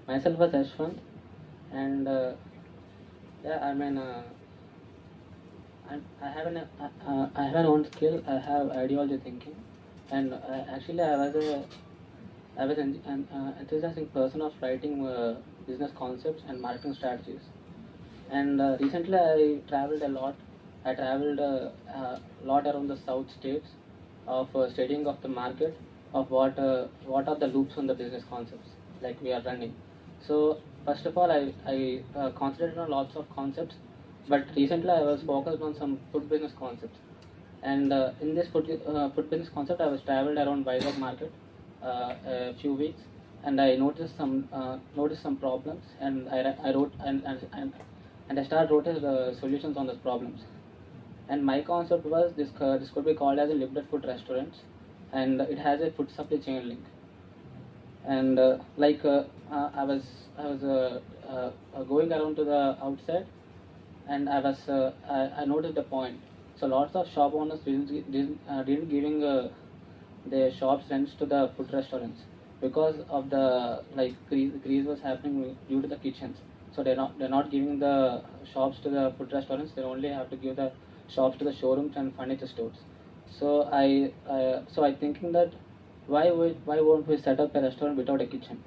myself was Ashwant, and yeah, I mean, I have an own skill. I have ideology thinking, and actually, I was an enthusiastic person of writing business concepts and marketing strategies. And recently, I traveled a lot. I traveled a lot around the south states of studying of the market of what are the loops on the business concepts like we are running. So first of all, I concentrated on lots of concepts, but recently I was focused on some food business concepts. And in this food business concept, I was traveled around Vizag market a few weeks, and I noticed some problems, and I wrote and I started writing the solutions on those problems. And my concept was this could be called as a limited food restaurants, and it has a food supply chain link. And I was going around to the outside, and I noticed the point. So lots of shop owners didn't giving their shops rents to the food restaurants because of the like grease was happening due to the kitchens. So they're not giving the shops to the food restaurants. They only have to give the shops to the showrooms and furniture stores. So I thinking that why won't we set up a restaurant without a kitchen?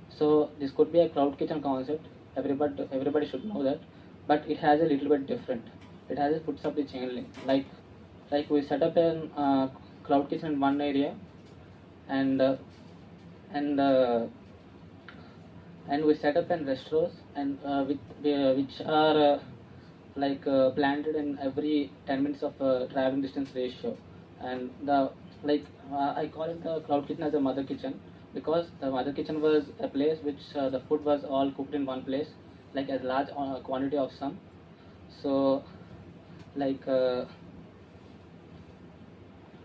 So this could be a cloud kitchen concept. Everybody should know that, but it has a little bit different. It has a food supply chain link. Like we set up a cloud kitchen in one area, and and uh, and we set up in restaurants and which are planted in every 10 minutes of traveling distance ratio. And the I call it the cloud kitchen as a mother kitchen, because the mother kitchen was a place which the food was all cooked in one place, like a large quantity of some. So like uh,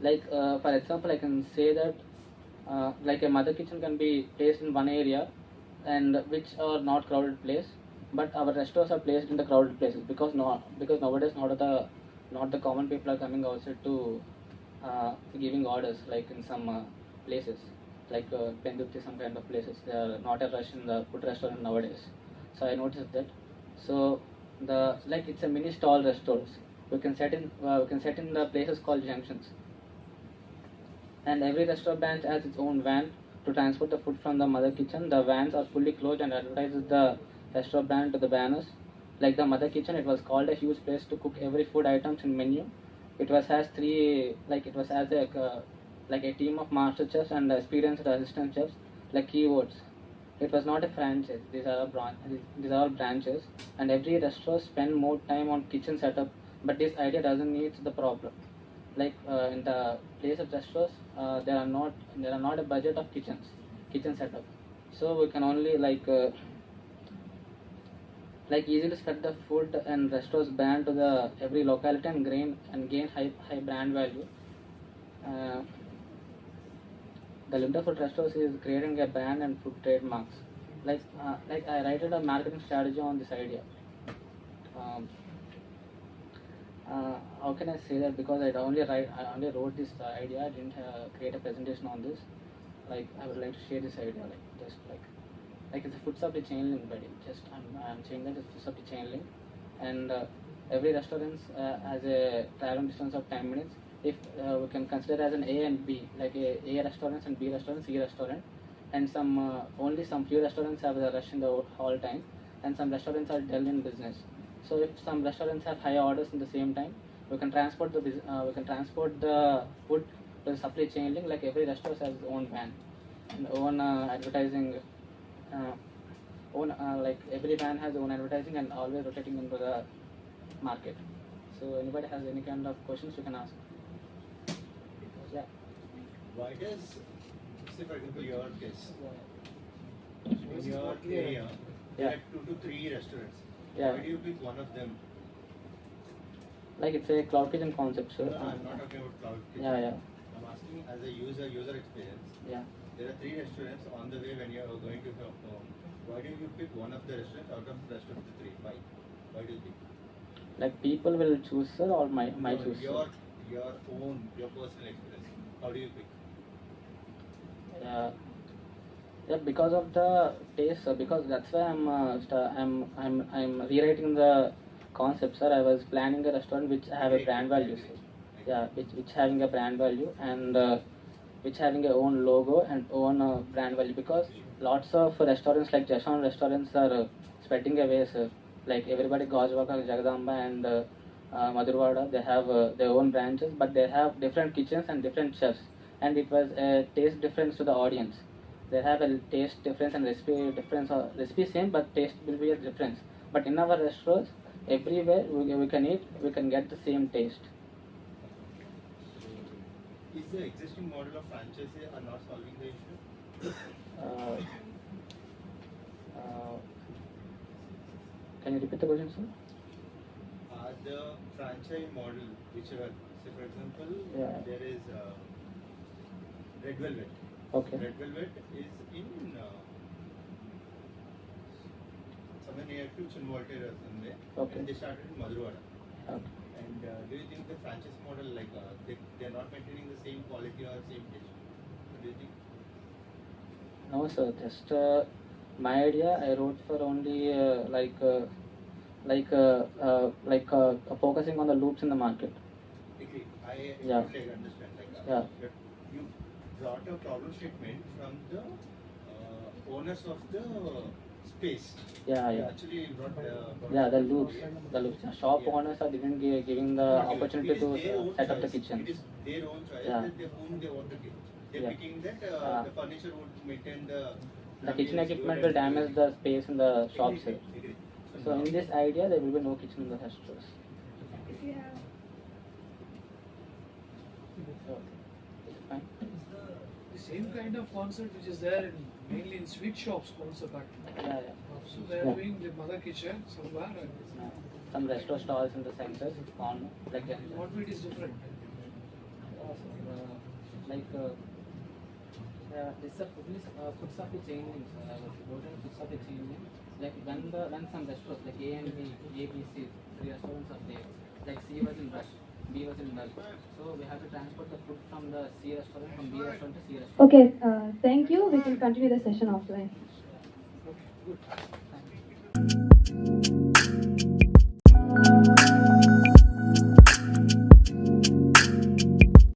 for example, I can say that like a mother kitchen can be placed in one area, and which are not crowded place, but our restaurants are placed in the crowded places, because nowadays not the common people are coming outside to giving orders, like in some places like Pendupti, some kind of places. They are not a rush in the food restaurant nowadays. So I noticed that. So the like it's a mini stall restaurants. We can set in the places called junctions, and every restaurant branch has its own van to transport the food from the mother kitchen. The vans are fully closed and advertises the restaurant brand to the banners. Like the mother kitchen, it was called a huge place to cook every food items in menu. It was has three like it was as a team of master chefs and experienced assistant chefs, like keywords. It was not a franchise. These are all branches, and every restaurant spend more time on kitchen setup. But this idea doesn't need the problem. Like in the place of restaurants, there are not a budget of kitchen setup. So we can only easily spread the food and restaurants brand to the every locality and gain high brand value. Uh, the limited food restaurants is creating a brand and food trademarks. Like I write a marketing strategy on this idea. Um, how can I say that? Because I only wrote this idea. I didn't create a presentation on this. Like I would like to share this idea. Like it's a food supply chain link, buddy. Just I'm saying that it's a food supply chain link, and every restaurant has a travel distance of 10 minutes. If we can consider as an A and B, like A restaurants and B restaurants, C restaurant, and only some few restaurants have the rush in the whole time, and some restaurants are dull in business. So if some restaurants have high orders in the same time, we can transport the food to the supply chain link. Like every restaurant has its own van and own advertising. Uh, like every van has own advertising and always rotating into the market. So anybody has any kind of questions, you can ask. Yeah. Why does, say for example, your case, in your area, you Yeah. have 2 to 3 restaurants. Yeah. Why do you pick one of them? Like it's a cloud kitchen concept, sir. No, I'm not talking about cloud kitchen. Yeah. I'm asking as a user experience. Yeah. There are 3 restaurants on the way when you are going to your home. Why do you pick one of the restaurants out of the rest of the 3? Why? Why do you pick? Like people will choose, sir, or my No, choose, sir? your personal experience. How do you pick? Yeah. Yeah, because of the taste, sir. Because that's why I'm rewriting the concept, sir. I was planning a restaurant which have a brand value, sir. Yeah, which having a brand value and which having a own logo and own brand value. Because lots of restaurants like Jashan restaurants are spreading away, sir. Like everybody, Gajwaka, Jagadamba, and Madhurwada, they have their own branches, but they have different kitchens and different chefs, and it was a taste difference to the audience. They have a taste difference and recipe difference, or recipe same, but taste will be a difference. But in our restaurants, everywhere we can eat, we can get the same taste. Is the existing model of franchise are not solving the issue? Uh, can you repeat the question, sir? The franchise model, whichever, say for example, Yeah. there is Red Velvet. Okay. Red Velvet is in somewhere near to Chinvolter or somewhere. Okay. And they started in Madhurwada. Okay. And do you think the franchise model, like they're not maintaining the same quality or same taste? What do you think? No, sir. Just my idea. I wrote for only focusing on the loops in the market. Agree. I Yeah. totally understand. Yeah. But you brought a problem statement from the owners of the space. Yeah, You yeah. actually brought Yeah, the loops. The loops. Shop owners are giving the opportunity It is to their own set up the choice. kitchen. It is their own choice Yeah. that whom they want to give. They're Yeah. picking that the furniture would maintain The kitchen ambience equipment good will and damage the space in the shops. Agree, agree. So in this idea, there will be no kitchen in the restaurants. So, fine. The same kind of concept which is there mainly in sweet shops also back. Yeah, yeah. So they are Yeah. doing the mother kitchen somewhere and Some restaurant stalls in the centers on like that. what it is different. This food stuff is changing. Food stuff is changing. Like when some restaurants like A and B, A, B, C, three restaurants are there. Like C was in rush, B was in rush. So we have to transport the food from the C restaurant, from B restaurant to C restaurant. Okay, thank you. We can continue the session offline. Okay, good. Thank you.